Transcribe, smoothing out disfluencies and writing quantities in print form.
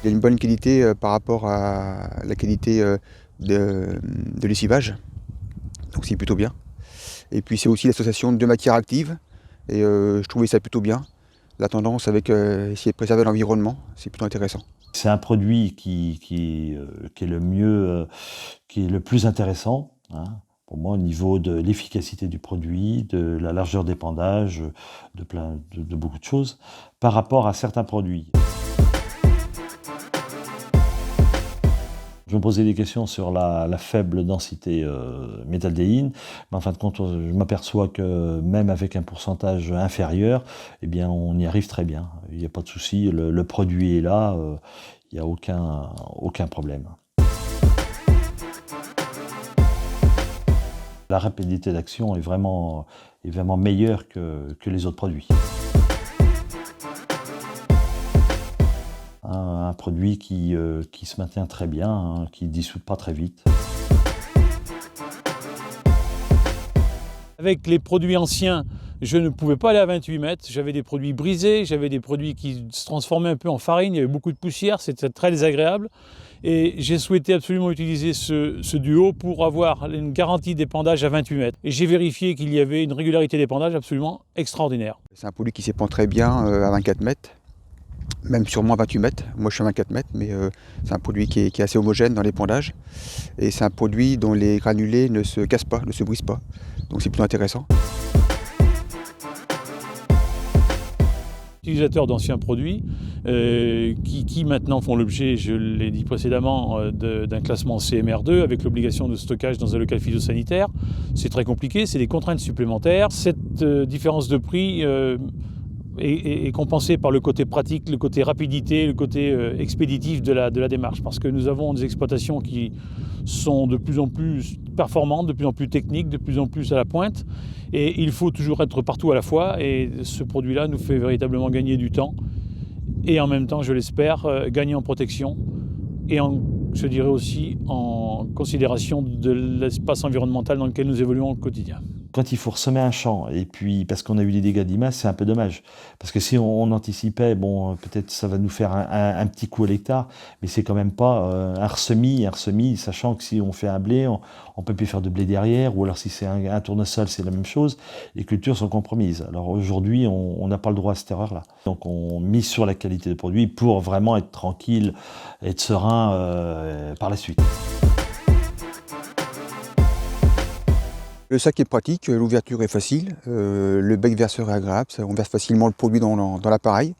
Il a une bonne qualité par rapport à la qualité de lessivage, donc c'est plutôt bien. Et puis c'est aussi l'association de matières actives, et je trouvais ça plutôt bien. La tendance avec essayer de préserver l'environnement, c'est plutôt intéressant. C'est un produit qui est le mieux, qui est le plus intéressant, hein, pour moi, au niveau de l'efficacité du produit, de la largeur d'épandage, de beaucoup de choses, par rapport à certains produits. Je me posais des questions sur la faible densité métaldéine, mais en fin de compte, je m'aperçois que même avec un pourcentage inférieur, eh bien, on y arrive très bien. Il n'y a pas de souci, le produit est là, il n'y a aucun problème. La rapidité d'action est vraiment meilleure que les autres produits. Un produit qui se maintient très bien, hein, qui ne dissout pas très vite. Avec les produits anciens, je ne pouvais pas aller à 28 mètres. J'avais des produits brisés, j'avais des produits qui se transformaient un peu en farine, il y avait beaucoup de poussière, c'était très désagréable. Et j'ai souhaité absolument utiliser ce duo pour avoir une garantie d'épandage à 28 mètres. Et j'ai vérifié qu'il y avait une régularité d'épandage absolument extraordinaire. C'est un produit qui s'épand très bien à 24 mètres, même sûrement à 28 mètres. Moi je suis à 24 mètres, mais c'est un produit qui est assez homogène dans l'épandage. Et c'est un produit dont les granulés ne se cassent pas, ne se brisent pas. Donc c'est plutôt intéressant. Utilisateurs d'anciens produits qui maintenant font l'objet, je l'ai dit précédemment, d'un classement CMR2 avec l'obligation de stockage dans un local phytosanitaire. C'est très compliqué, c'est des contraintes supplémentaires. Cette différence de prix est compensée par le côté pratique, le côté rapidité, le côté expéditif de la démarche. Parce que nous avons des exploitations qui sont de plus en plus performantes, de plus en plus techniques, de plus en plus à la pointe. Et il faut toujours être partout à la fois. Et ce produit-là nous fait véritablement gagner du temps. Et en même temps, je l'espère, gagner en protection. Et je dirais aussi en considération de l'espace environnemental dans lequel nous évoluons au quotidien. Quand il faut ressemer un champ, et puis parce qu'on a eu des dégâts d'image, c'est un peu dommage. Parce que si on anticipait, bon, peut-être ça va nous faire un petit coup à l'hectare, mais c'est quand même pas un ressemis, sachant que si on fait un blé, on peut plus faire de blé derrière, ou alors si c'est un tournesol, c'est la même chose. Les cultures sont compromises. Alors aujourd'hui, on n'a pas le droit à cette erreur-là. Donc on mise sur la qualité des produits pour vraiment être tranquille, être serein par la suite. Le sac est pratique, l'ouverture est facile, le bec verseur est agréable, on verse facilement le produit dans l'appareil.